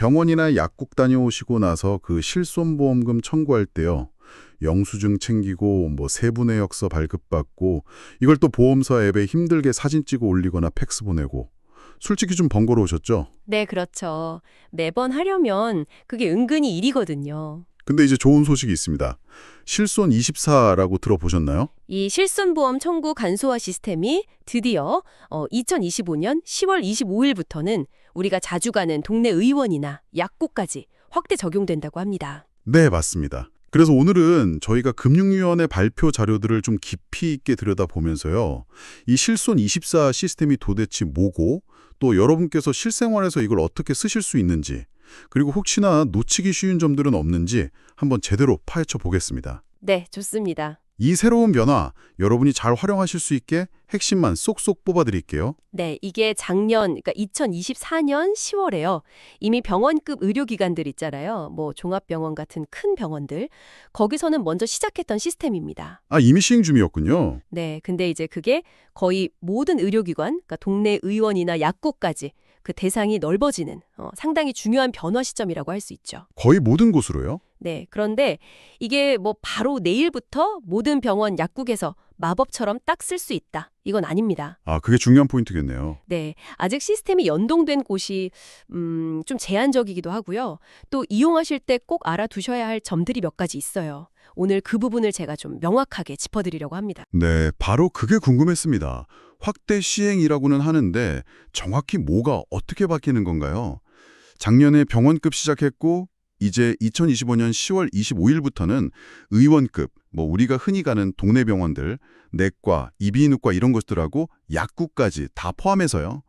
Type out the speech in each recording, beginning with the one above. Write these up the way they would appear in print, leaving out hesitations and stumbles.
병원이나 약국 다녀오시고 나서 그 실손보험금 청구할 때요. 영수증 챙기고 세분의 역서 발급받고 이걸 또 보험사 앱에 힘들게 사진 찍어 올리거나 팩스 보내고 솔직히 좀 번거로우셨죠? 네, 그렇죠. 매번 하려면 그게 은근히 일이거든요. 근데 이제 좋은 소식이 있습니다. 실손24라고 들어보셨나요? 이 실손보험 청구 간소화 시스템이 드디어 2025년 10월 25일부터는 우리가 자주 가는 동네 의원이나 약국까지 확대 적용된다고 합니다. 네, 맞습니다. 그래서 오늘은 저희가 금융위원회 발표 자료들을 좀 깊이 있게 들여다보면서요. 이 실손24 시스템이 도대체 뭐고 또 여러분께서 실생활에서 이걸 어떻게 쓰실 수 있는지 그리고 혹시나 놓치기 쉬운 점들은 없는지 한번 제대로 파헤쳐 보겠습니다. 네, 좋습니다. 이 새로운 변화 여러분이 잘 활용하실 수 있게 핵심만 쏙쏙 뽑아드릴게요. 네, 이게 작년, 그러니까 2024년 10월에요. 이미 병원급 의료기관들 있잖아요. 종합병원 같은 큰 병원들. 거기서는 먼저 시작했던 시스템입니다. 아, 이미 시행 중이었군요. 네, 근데 이제 그게 거의 모든 의료기관, 그러니까 동네 의원이나 약국까지 그 대상이 넓어지는 상당히 중요한 변화 시점이라고 할 수 있죠. 거의 모든 곳으로요? 네, 그런데 이게 바로 내일부터 모든 병원, 약국에서 마법처럼 딱 쓸 수 있다. 이건 아닙니다. 아, 그게 중요한 포인트겠네요. 네, 아직 시스템이 연동된 곳이 좀 제한적이기도 하고요. 또 이용하실 때 꼭 알아두셔야 할 점들이 몇 가지 있어요. 오늘 그 부분을 제가 좀 명확하게 짚어드리려고 합니다. 네, 바로 그게 궁금했습니다. 확대 시행이라고는 하는데 정확히 뭐가 어떻게 바뀌는 건가요? 작년에 병원급 시작했고 이제 2025년 10월 25일부터는 의원급, 우리가 흔히 가는 동네 병원들, 내과, 이비인후과 이런 것들하고 약국까지 다 포함해서요.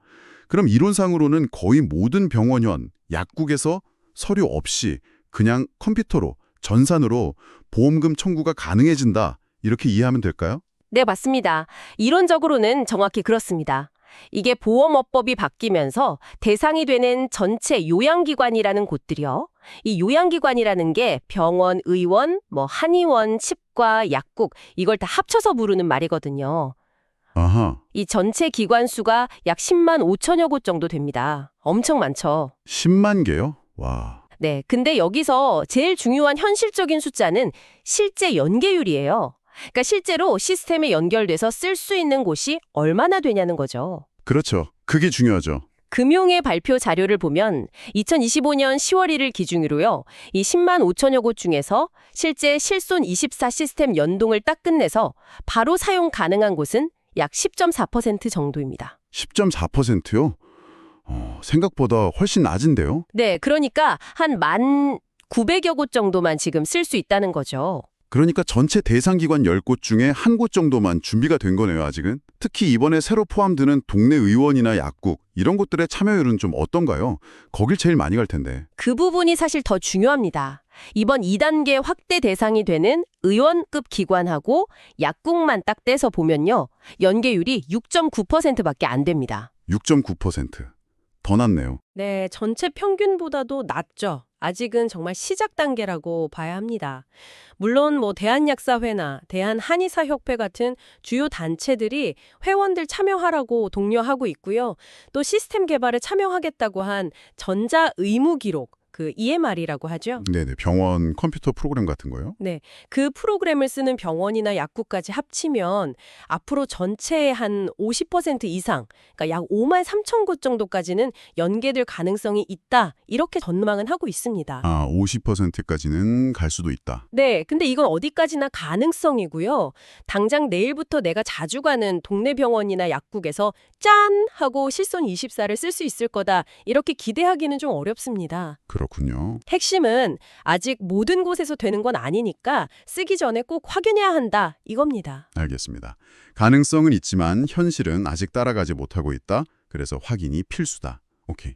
그럼 이론상으로는 거의 모든 병원현, 약국에서 서류 없이 그냥 컴퓨터로, 전산으로 보험금 청구가 가능해진다. 이렇게 이해하면 될까요? 네, 맞습니다. 이론적으로는 정확히 그렇습니다. 이게 보험업법이 바뀌면서 대상이 되는 전체 요양기관이라는 곳들이요. 이 요양기관이라는 게 병원, 의원, 한의원, 치과, 약국 이걸 다 합쳐서 부르는 말이거든요. 아하, 이 전체 기관 수가 약 10만 5천여 곳 정도 됩니다. 엄청 많죠. 10만 개요? 와, 네, 근데 여기서 제일 중요한 현실적인 숫자는 실제 연계율이에요. 그러니까 실제로 시스템에 연결돼서 쓸 수 있는 곳이 얼마나 되냐는 거죠. 그렇죠. 그게 중요하죠. 금융의 발표 자료를 보면 2025년 10월 1일 기준으로요. 이 10만 5천여 곳 중에서 실제 실손 24 시스템 연동을 딱 끝내서 바로 사용 가능한 곳은 약 10.4% 정도입니다. 10.4%요? 생각보다 훨씬 낮은데요? 네, 그러니까 한 1,900여 곳 정도만 지금 쓸 수 있다는 거죠. 그러니까 전체 대상기관 10곳 중에 한 곳 정도만 준비가 된 거네요, 아직은. 특히 이번에 새로 포함되는 동네 의원이나 약국, 이런 곳들의 참여율은 좀 어떤가요? 거길 제일 많이 갈 텐데. 그 부분이 사실 더 중요합니다. 이번 2단계 확대 대상이 되는 의원급 기관하고 약국만 딱 떼서 보면요. 연계율이 6.9%밖에 안 됩니다. 6.9%. 더 낮네요. 네, 전체 평균보다도 낮죠. 아직은 정말 시작 단계라고 봐야 합니다. 물론 대한약사회나 대한한의사협회 같은 주요 단체들이 회원들 참여하라고 독려하고 있고요. 또 시스템 개발에 참여하겠다고 한 전자의무기록, 그 EMR이라고 하죠. 네네, 병원 컴퓨터 프로그램 같은 거요? 네, 그 프로그램을 쓰는 병원이나 약국까지 합치면 앞으로 전체의 한 50% 이상, 그러니까 약 5만 3천 곳 정도까지는 연계될 가능성이 있다. 이렇게 전망은 하고 있습니다. 아, 50%까지는 갈 수도 있다. 네, 근데 이건 어디까지나 가능성이고요. 당장 내일부터 내가 자주 가는 동네 병원이나 약국에서 짠! 하고 실손 24를 쓸 수 있을 거다. 이렇게 기대하기는 좀 어렵습니다. 그렇군요. 핵심은 아직 모든 곳에서 되는 건 아니니까 쓰기 전에 꼭 확인해야 한다. 이겁니다. 알겠습니다. 가능성은 있지만 현실은 아직 따라가지 못하고 있다. 그래서 확인이 필수다. 오케이.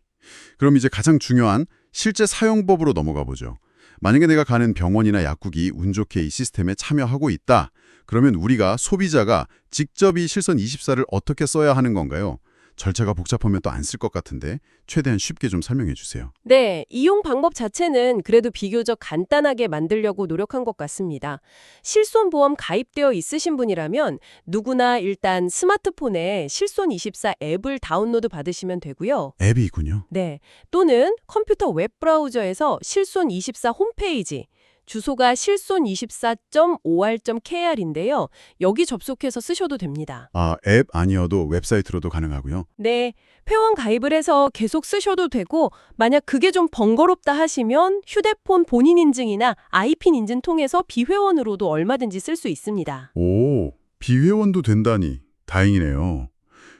그럼 이제 가장 중요한 실제 사용법으로 넘어가 보죠. 만약에 내가 가는 병원이나 약국이 운 좋게 이 시스템에 참여하고 있다. 그러면 우리가 소비자가 직접 이 실손 24를 어떻게 써야 하는 건가요? 절차가 복잡하면 또 안 쓸 것 같은데 최대한 쉽게 좀 설명해 주세요. 네, 이용 방법 자체는 그래도 비교적 간단하게 만들려고 노력한 것 같습니다. 실손보험 가입되어 있으신 분이라면 누구나 일단 스마트폰에 실손24 앱을 다운로드 받으시면 되고요. 앱이 있군요. 네, 또는 컴퓨터 웹브라우저에서 실손24 홈페이지, 주소가 실손24.or.kr인데요. 여기 접속해서 쓰셔도 됩니다. 아, 앱 아니어도 웹사이트로도 가능하고요. 네, 회원 가입을 해서 계속 쓰셔도 되고 만약 그게 좀 번거롭다 하시면 휴대폰 본인 인증이나 아이핀 인증 통해서 비회원으로도 얼마든지 쓸 수 있습니다. 오, 비회원도 된다니 다행이네요.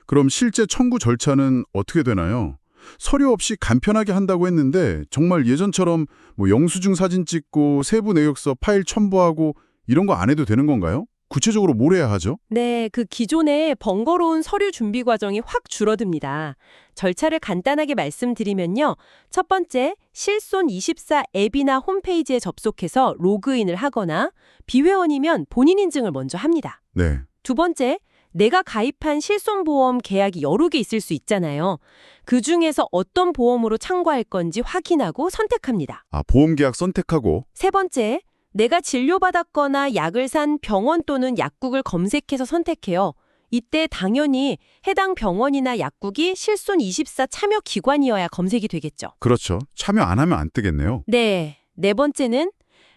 그럼 실제 청구 절차는 어떻게 되나요? 서류 없이 간편하게 한다고 했는데 정말 예전처럼 뭐 영수증 사진 찍고 세부 내역서 파일 첨부하고 이런 거 안 해도 되는 건가요? 구체적으로 뭘 해야 하죠? 네, 그 기존의 번거로운 서류 준비 과정이 확 줄어듭니다. 절차를 간단하게 말씀드리면요. 첫 번째, 실손24 앱이나 홈페이지에 접속해서 로그인을 하거나 비회원이면 본인 인증을 먼저 합니다. 네. 두 번째, 내가 가입한 실손보험 계약이 여러 개 있을 수 있잖아요. 그 중에서 어떤 보험으로 참고할 건지 확인하고 선택합니다. 아, 보험 계약 선택하고. 세 번째, 내가 진료받았거나 약을 산 병원 또는 약국을 검색해서 선택해요. 이때 당연히 해당 병원이나 약국이 실손24 참여 기관이어야 검색이 되겠죠. 그렇죠. 참여 안 하면 안 뜨겠네요. 네, 네 번째는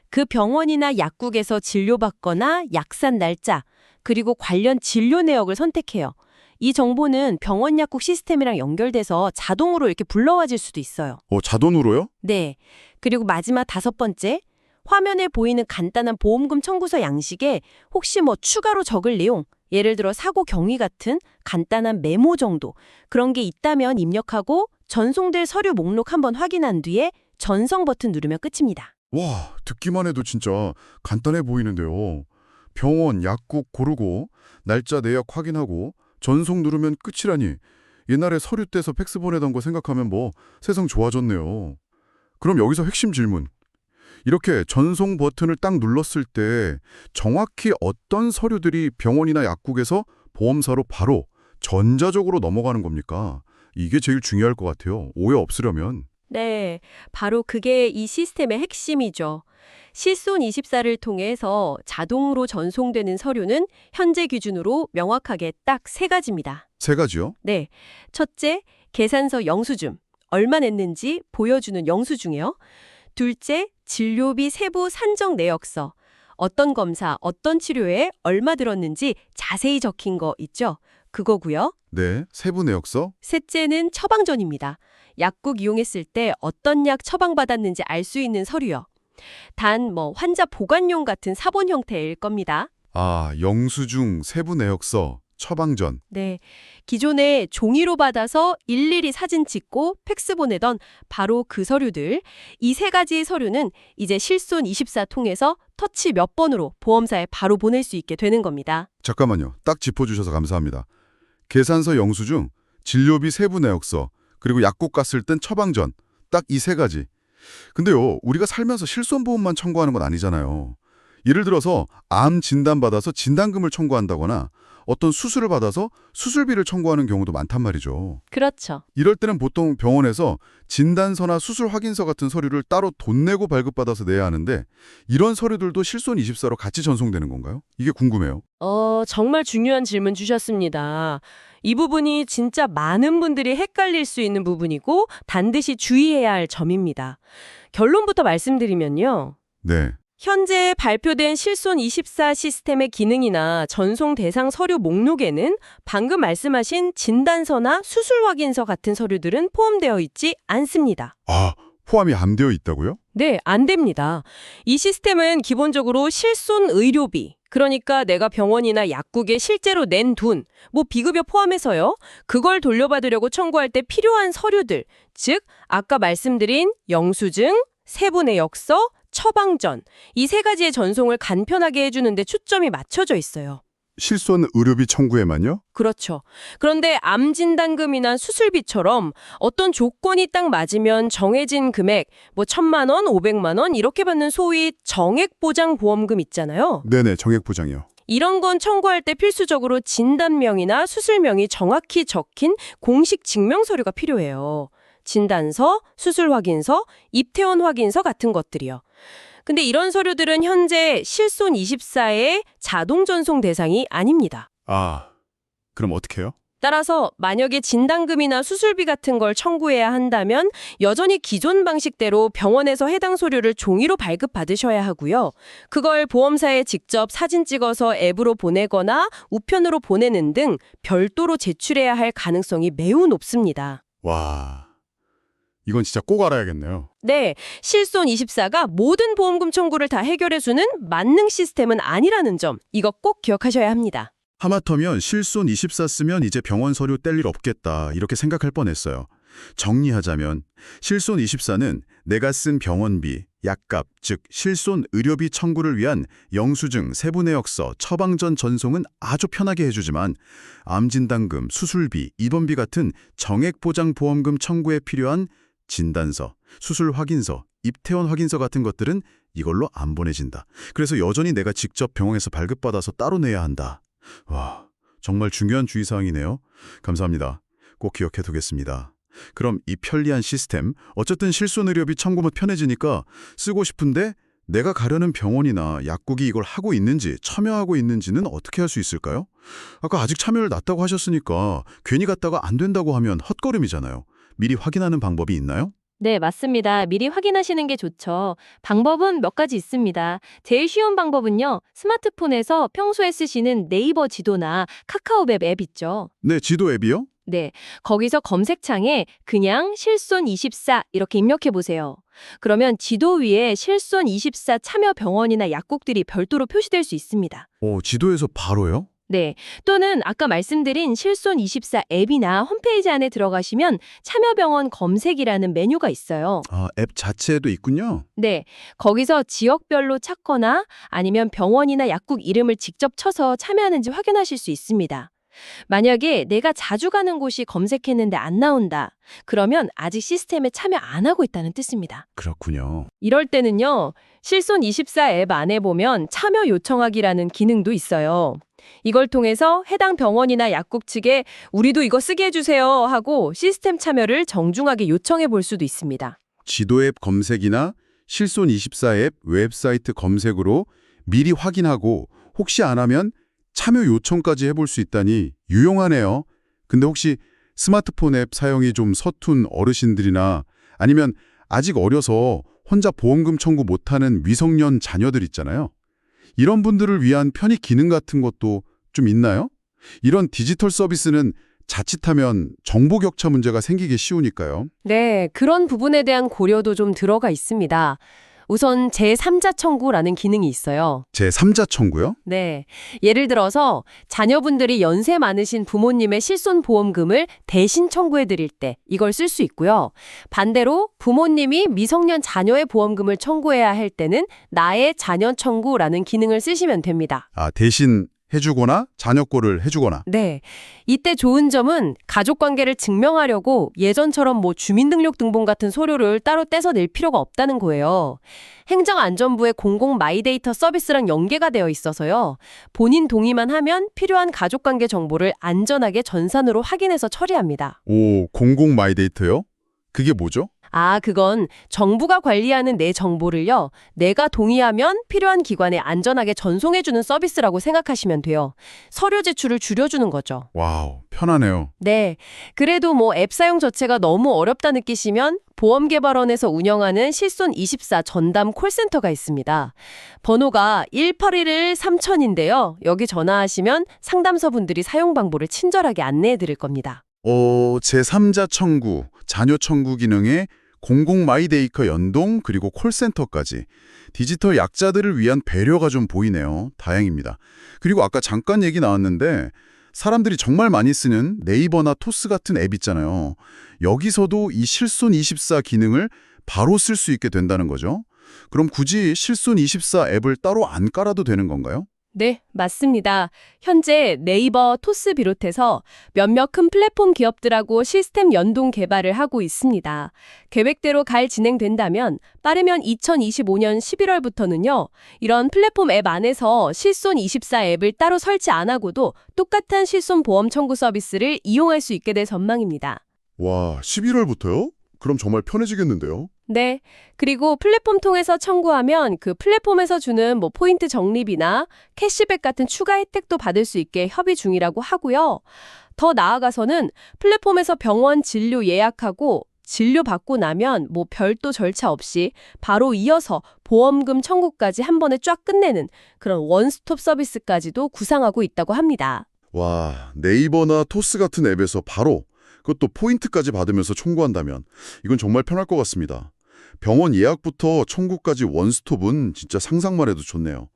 그 병원이나 약국에서 진료받거나 약산 날짜, 그리고 관련 진료 내역을 선택해요. 이 정보는 병원 약국 시스템이랑 연결돼서 자동으로 이렇게 불러와질 수도 있어요. 자동으로요? 네. 그리고 마지막 다섯 번째, 화면에 보이는 간단한 보험금 청구서 양식에 혹시 뭐 추가로 적을 내용, 예를 들어 사고 경위 같은 간단한 메모 정도, 그런 게 있다면 입력하고 전송될 서류 목록 한번 확인한 뒤에 전송 버튼 누르면 끝입니다. 와, 듣기만 해도 진짜 간단해 보이는데요. 병원, 약국 고르고 날짜 내역 확인하고 전송 누르면 끝이라니. 옛날에 서류 떼서 팩스 보내던 거 생각하면 뭐 세상 좋아졌네요. 그럼 여기서 핵심 질문. 이렇게 전송 버튼을 딱 눌렀을 때 정확히 어떤 서류들이 병원이나 약국에서 보험사로 바로 전자적으로 넘어가는 겁니까? 이게 제일 중요할 것 같아요. 오해 없으려면. 네, 바로 그게 이 시스템의 핵심이죠. 실손24를 통해서 자동으로 전송되는 서류는 현재 기준으로 명확하게 딱 세 가지입니다. 세 가지요? 네, 첫째, 계산서 영수증, 얼마 냈는지 보여주는 영수증이요. 둘째, 진료비 세부 산정 내역서, 어떤 검사, 어떤 치료에 얼마 들었는지 자세히 적힌 거 있죠? 그거고요. 네, 세부 내역서. 셋째는 처방전입니다. 약국 이용했을 때 어떤 약 처방받았는지 알 수 있는 서류요. 단 환자 보관용 같은 사본 형태일 겁니다. 아, 영수증, 세부 내역서, 처방전. 네, 기존에 종이로 받아서 일일이 사진 찍고 팩스 보내던 바로 그 서류들, 이 세 가지의 서류는 이제 실손24 통해서 터치 몇 번으로 보험사에 바로 보낼 수 있게 되는 겁니다. 잠깐만요. 딱 짚어주셔서 감사합니다. 계산서 영수증, 진료비 세부 내역서, 그리고 약국 갔을 땐 처방전. 딱 이 세 가지. 근데요, 우리가 살면서 실손보험만 청구하는 건 아니잖아요. 예를 들어서 암 진단받아서 진단금을 청구한다거나 어떤 수술을 받아서 수술비를 청구하는 경우도 많단 말이죠. 그렇죠. 이럴 때는 보통 병원에서 진단서나 수술 확인서 같은 서류를 따로 돈 내고 발급받아서 내야 하는데 이런 서류들도 실손24로 같이 전송되는 건가요? 이게 궁금해요. 정말 중요한 질문 주셨습니다. 이 부분이 진짜 많은 분들이 헷갈릴 수 있는 부분이고 반드시 주의해야 할 점입니다. 결론부터 말씀드리면요. 네. 현재 발표된 실손24 시스템의 기능이나 전송 대상 서류 목록에는 방금 말씀하신 진단서나 수술 확인서 같은 서류들은 포함되어 있지 않습니다. 아, 포함이 안 되어 있다고요? 네, 안 됩니다. 이 시스템은 기본적으로 실손 의료비, 그러니까 내가 병원이나 약국에 실제로 낸 돈, 비급여 포함해서요. 그걸 돌려받으려고 청구할 때 필요한 서류들, 즉 아까 말씀드린 영수증, 세부 내역서, 처방전, 이 세 가지의 전송을 간편하게 해주는 데 초점이 맞춰져 있어요. 실손 의료비 청구에만요? 그렇죠. 그런데 암 진단금이나 수술비처럼 어떤 조건이 딱 맞으면 정해진 금액, 1,000만 원, 500만 원 이렇게 받는 소위 정액보장 보험금 있잖아요. 네네, 정액보장이요. 이런 건 청구할 때 필수적으로 진단명이나 수술명이 정확히 적힌 공식 증명 서류가 필요해요. 진단서, 수술 확인서, 입퇴원 확인서 같은 것들이요. 근데 이런 서류들은 현재 실손24의 자동 전송 대상이 아닙니다. 아, 그럼 어떻게 해요? 따라서 만약에 진단금이나 수술비 같은 걸 청구해야 한다면 여전히 기존 방식대로 병원에서 해당 서류를 종이로 발급받으셔야 하고요. 그걸 보험사에 직접 사진 찍어서 앱으로 보내거나 우편으로 보내는 등 별도로 제출해야 할 가능성이 매우 높습니다. 와, 이건 진짜 꼭 알아야겠네요. 네, 실손24가 모든 보험금 청구를 다 해결해주는 만능 시스템은 아니라는 점, 이거 꼭 기억하셔야 합니다. 하마터면 실손24 쓰면 이제 병원 서류 뗄 일 없겠다 이렇게 생각할 뻔했어요. 정리하자면 실손24는 내가 쓴 병원비, 약값, 즉 실손 의료비 청구를 위한 영수증, 세부내역서, 처방전 전송은 아주 편하게 해주지만 암진단금, 수술비, 입원비 같은 정액보장보험금 청구에 필요한 진단서, 수술 확인서, 입퇴원 확인서 같은 것들은 이걸로 안 보내진다. 그래서 여전히 내가 직접 병원에서 발급받아서 따로 내야 한다. 와, 정말 중요한 주의사항이네요. 감사합니다. 꼭 기억해 두겠습니다. 그럼 이 편리한 시스템, 어쨌든 실손의료비 청구만 편해지니까 쓰고 싶은데 내가 가려는 병원이나 약국이 이걸 하고 있는지, 참여하고 있는지는 어떻게 할 수 있을까요? 아까 아직 참여를 놨다고 하셨으니까 괜히 갔다가 안 된다고 하면 헛걸음이잖아요. 미리 확인하는 방법이 있나요? 네, 맞습니다. 미리 확인하시는 게 좋죠. 방법은 몇 가지 있습니다. 제일 쉬운 방법은요. 스마트폰에서 평소에 쓰시는 네이버 지도나 카카오맵 앱 있죠. 네, 지도 앱이요? 네, 거기서 검색창에 그냥 실손24 이렇게 입력해 보세요. 그러면 지도 위에 실손24 참여 병원이나 약국들이 별도로 표시될 수 있습니다. 지도에서 바로요? 네, 또는 아까 말씀드린 실손24 앱이나 홈페이지 안에 들어가시면 참여병원 검색이라는 메뉴가 있어요. 아, 앱 자체에도 있군요. 네, 거기서 지역별로 찾거나 아니면 병원이나 약국 이름을 직접 쳐서 참여하는지 확인하실 수 있습니다. 만약에 내가 자주 가는 곳이 검색했는데 안 나온다. 그러면 아직 시스템에 참여 안 하고 있다는 뜻입니다. 그렇군요. 이럴 때는요, 실손24 앱 안에 보면 참여 요청하기라는 기능도 있어요. 이걸 통해서 해당 병원이나 약국 측에 우리도 이거 쓰게 해주세요 하고 시스템 참여를 정중하게 요청해 볼 수도 있습니다. 지도 앱 검색이나 실손24 앱 웹사이트 검색으로 미리 확인하고 혹시 안 하면 참여 요청까지 해볼 수 있다니 유용하네요. 근데 혹시 스마트폰 앱 사용이 좀 서툰 어르신들이나 아니면 아직 어려서 혼자 보험금 청구 못하는 미성년 자녀들 있잖아요. 이런 분들을 위한 편의 기능 같은 것도 좀 있나요? 이런 디지털 서비스는 자칫하면 정보 격차 문제가 생기기 쉬우니까요. 네, 그런 부분에 대한 고려도 좀 들어가 있습니다. 우선 제3자 청구라는 기능이 있어요. 제3자 청구요? 네, 예를 들어서 자녀분들이 연세 많으신 부모님의 실손보험금을 대신 청구해 드릴 때 이걸 쓸 수 있고요. 반대로 부모님이 미성년 자녀의 보험금을 청구해야 할 때는 나의 자녀 청구라는 기능을 쓰시면 됩니다. 아, 대신 해주거나 자녀 거를 해주거나. 네, 이때 좋은 점은 가족관계를 증명하려고 예전처럼 뭐 주민등록등본 같은 서류를 따로 떼서 낼 필요가 없다는 거예요. 행정안전부의 공공 마이데이터 서비스랑 연계가 되어 있어서요. 본인 동의만 하면 필요한 가족관계 정보를 안전하게 전산으로 확인해서 처리합니다. 오, 공공 마이데이터요? 그게 뭐죠? 아, 그건 정부가 관리하는 내 정보를요, 내가 동의하면 필요한 기관에 안전하게 전송해주는 서비스라고 생각하시면 돼요. 서류 제출을 줄여주는 거죠. 와우, 편하네요. 네, 그래도 뭐 앱 사용 자체가 너무 어렵다 느끼시면 보험개발원에서 운영하는 실손24 전담 콜센터가 있습니다. 번호가 1811-3000인데요. 여기 전화하시면 상담사분들이 사용 방법을 친절하게 안내해 드릴 겁니다. 제3자 청구, 자녀 청구 기능에 공공 마이데이터 연동 그리고 콜센터까지 디지털 약자들을 위한 배려가 좀 보이네요. 다행입니다. 그리고 아까 잠깐 얘기 나왔는데 사람들이 정말 많이 쓰는 네이버나 토스 같은 앱 있잖아요. 여기서도 이 실손24 기능을 바로 쓸 수 있게 된다는 거죠. 그럼 굳이 실손24 앱을 따로 안 깔아도 되는 건가요? 네, 맞습니다. 현재 네이버, 토스 비롯해서 몇몇 큰 플랫폼 기업들하고 시스템 연동 개발을 하고 있습니다. 계획대로 잘 진행된다면 빠르면 2025년 11월부터는요. 이런 플랫폼 앱 안에서 실손24 앱을 따로 설치 안 하고도 똑같은 실손 보험 청구 서비스를 이용할 수 있게 될 전망입니다. 와, 11월부터요? 그럼 정말 편해지겠는데요? 네. 그리고 플랫폼 통해서 청구하면 그 플랫폼에서 주는 포인트 적립이나 캐시백 같은 추가 혜택도 받을 수 있게 협의 중이라고 하고요. 더 나아가서는 플랫폼에서 병원 진료 예약하고 진료 받고 나면 별도 절차 없이 바로 이어서 보험금 청구까지 한 번에 쫙 끝내는 그런 원스톱 서비스까지도 구상하고 있다고 합니다. 와, 네이버나 토스 같은 앱에서 바로 그것도 포인트까지 받으면서 청구한다면 이건 정말 편할 것 같습니다. 병원 예약부터 청구까지 원스톱은 진짜 상상만 해도 좋네요.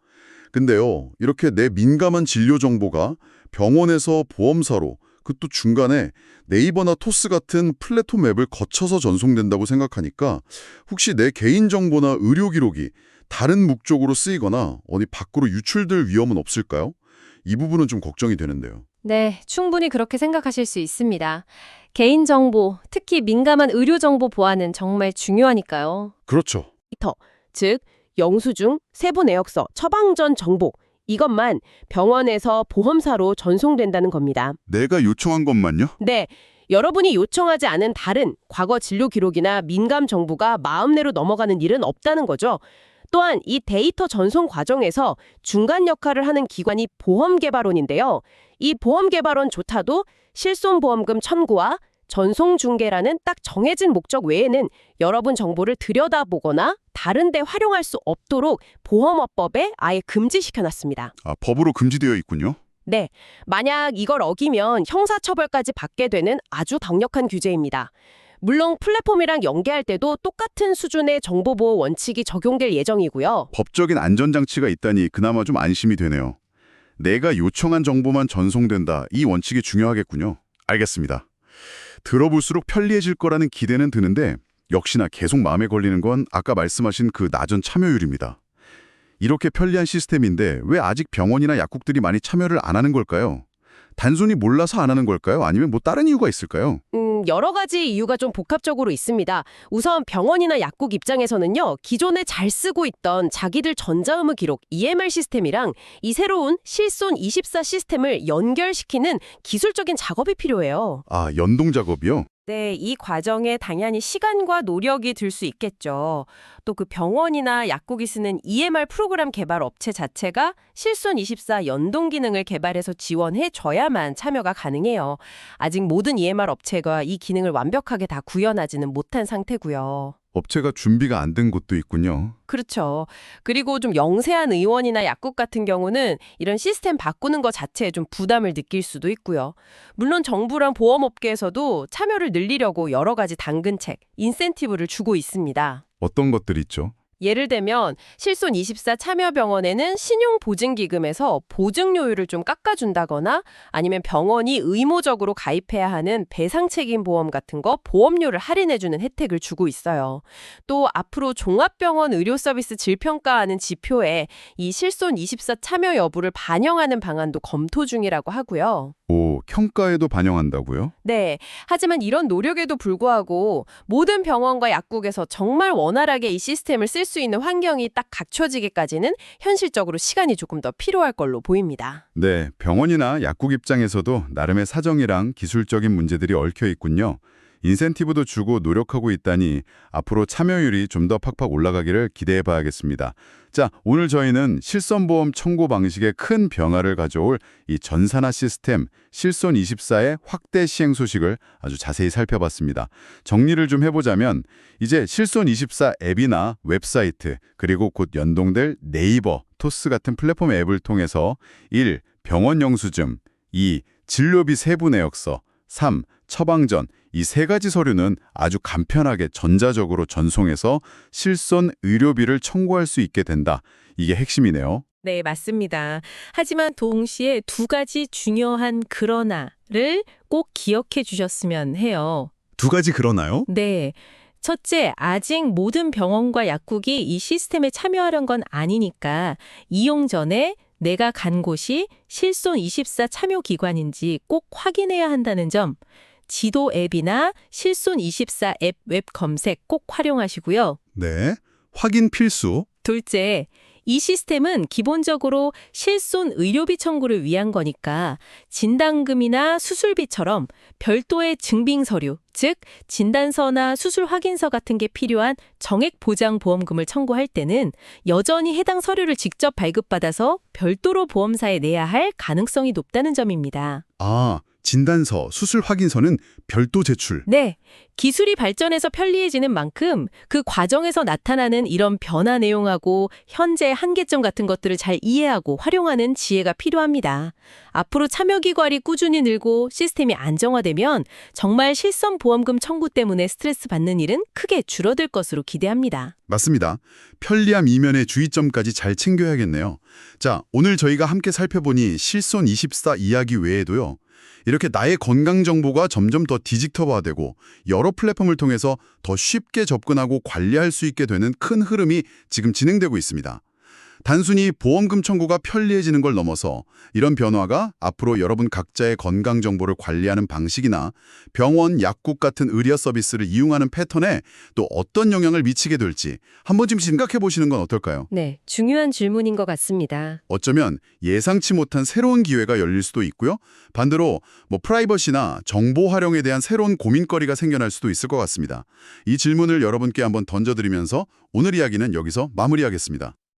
근데요, 이렇게 내 민감한 진료 정보가 병원에서 보험사로 그것도 중간에 네이버나 토스 같은 플랫폼 앱을 거쳐서 전송된다고 생각하니까 혹시 내 개인정보나 의료 기록이 다른 목적으로 쓰이거나 어디 밖으로 유출될 위험은 없을까요? 이 부분은 좀 걱정이 되는데요. 네, 충분히 그렇게 생각하실 수 있습니다. 개인정보, 특히 민감한 의료정보 보안은 정말 중요하니까요. 그렇죠. 즉 영수증, 세부 내역서, 처방 전 정보 이것만 병원에서 보험사로 전송된다는 겁니다. 내가 요청한 것만요? 네, 여러분이 요청하지 않은 다른 과거 진료 기록이나 민감 정보가 마음대로 넘어가는 일은 없다는 거죠. 또한 이 데이터 전송 과정에서 중간 역할을 하는 기관이 보험개발원인데요. 이 보험개발원조차도 실손보험금 청구와 전송 중개라는 딱 정해진 목적 외에는 여러분 정보를 들여다보거나 다른 데 활용할 수 없도록 보험업법에 아예 금지시켜놨습니다. 아, 법으로 금지되어 있군요. 네, 만약 이걸 어기면 형사처벌까지 받게 되는 아주 강력한 규제입니다. 물론 플랫폼이랑 연계할 때도 똑같은 수준의 정보보호 원칙이 적용될 예정이고요. 법적인 안전장치가 있다니 그나마 좀 안심이 되네요. 내가 요청한 정보만 전송된다. 이 원칙이 중요하겠군요. 알겠습니다. 들어볼수록 편리해질 거라는 기대는 드는데 역시나 계속 마음에 걸리는 건 아까 말씀하신 그 낮은 참여율입니다. 이렇게 편리한 시스템인데 왜 아직 병원이나 약국들이 많이 참여를 안 하는 걸까요? 단순히 몰라서 안 하는 걸까요? 아니면 다른 이유가 있을까요? 여러 가지 이유가 좀 복합적으로 있습니다. 우선 병원이나 약국 입장에서는요, 기존에 잘 쓰고 있던 자기들 전자의무 기록 EMR 시스템이랑 이 새로운 실손24 시스템을 연결시키는 기술적인 작업이 필요해요. 아, 연동 작업이요? 네, 이 과정에 당연히 시간과 노력이 들 수 있겠죠. 또 그 병원이나 약국이 쓰는 EMR 프로그램 개발 업체 자체가 실손24 연동 기능을 개발해서 지원해 줘야만 참여가 가능해요. 아직 모든 EMR 업체가 이 기능을 완벽하게 다 구현하지는 못한 상태고요. 업체가 준비가 안 된 곳도 있군요. 그렇죠. 그리고 좀 영세한 의원이나 약국 같은 경우는 이런 시스템 바꾸는 것 자체에 좀 부담을 느낄 수도 있고요. 물론 정부랑 보험업계에서도 참여를 늘리려고 여러 가지 당근책, 인센티브를 주고 있습니다. 어떤 것들이 있죠? 예를 들면 실손24 참여병원에는 신용보증기금에서 보증료율을 좀 깎아준다거나 아니면 병원이 의무적으로 가입해야 하는 배상책임보험 같은 거 보험료를 할인해주는 혜택을 주고 있어요. 또 앞으로 종합병원 의료서비스 질평가하는 지표에 이 실손24 참여 여부를 반영하는 방안도 검토 중이라고 하고요. 오, 평가에도 반영한다고요? 네. 하지만 이런 노력에도 불구하고 모든 병원과 약국에서 정말 원활하게 이 시스템을 쓸 수 있는 환경이 딱 갖춰지기까지는 현실적으로 시간이 조금 더 필요할 걸로 보입니다. 네, 병원이나 약국 입장에서도 나름의 사정이랑 기술적인 문제들이 얽혀 있군요. 인센티브도 주고 노력하고 있다니 앞으로 참여율이 좀 더 팍팍 올라가기를 기대해 봐야겠습니다. 자, 오늘 저희는 실손보험 청구 방식에 큰 변화를 가져올 이 전산화 시스템 실손24의 확대 시행 소식을 아주 자세히 살펴봤습니다. 정리를 좀 해보자면 이제 실손24 앱이나 웹사이트 그리고 곧 연동될 네이버, 토스 같은 플랫폼 앱을 통해서 1. 병원 영수증 2. 진료비 세부 내역서 3. 처방전 이 세 가지 서류는 아주 간편하게 전자적으로 전송해서 실손 의료비를 청구할 수 있게 된다. 이게 핵심이네요. 네, 맞습니다. 하지만 동시에 두 가지 중요한 그러나를 꼭 기억해 주셨으면 해요. 두 가지 그러나요? 네. 첫째, 아직 모든 병원과 약국이 이 시스템에 참여하려는 건 아니니까 이용 전에 내가 간 곳이 실손24 참여기관인지 꼭 확인해야 한다는 점, 지도 앱이나 실손24 앱 웹 검색 꼭 활용하시고요. 네, 확인 필수. 둘째, 이 시스템은 기본적으로 실손 의료비 청구를 위한 거니까 진단금이나 수술비처럼 별도의 증빙 서류, 즉 진단서나 수술 확인서 같은 게 필요한 정액 보장 보험금을 청구할 때는 여전히 해당 서류를 직접 발급받아서 별도로 보험사에 내야 할 가능성이 높다는 점입니다. 아, 진단서, 수술 확인서는 별도 제출. 네, 기술이 발전해서 편리해지는 만큼 그 과정에서 나타나는 이런 변화 내용하고 현재 한계점 같은 것들을 잘 이해하고 활용하는 지혜가 필요합니다. 앞으로 참여기관이 꾸준히 늘고 시스템이 안정화되면 정말 실손 보험금 청구 때문에 스트레스 받는 일은 크게 줄어들 것으로 기대합니다. 맞습니다. 편리함 이면의 주의점까지 잘 챙겨야겠네요. 자, 오늘 저희가 함께 살펴보니 실손24 이야기 외에도요. 이렇게 나의 건강 정보가 점점 더 디지털화되고 여러 플랫폼을 통해서 더 쉽게 접근하고 관리할 수 있게 되는 큰 흐름이 지금 진행되고 있습니다. 단순히 보험금 청구가 편리해지는 걸 넘어서 이런 변화가 앞으로 여러분 각자의 건강 정보를 관리하는 방식이나 병원, 약국 같은 의료 서비스를 이용하는 패턴에 또 어떤 영향을 미치게 될지 한 번쯤 생각해 보시는 건 어떨까요? 네, 중요한 질문인 것 같습니다. 어쩌면 예상치 못한 새로운 기회가 열릴 수도 있고요. 반대로 프라이버시나 정보 활용에 대한 새로운 고민거리가 생겨날 수도 있을 것 같습니다. 이 질문을 여러분께 한번 던져드리면서 오늘 이야기는 여기서 마무리하겠습니다.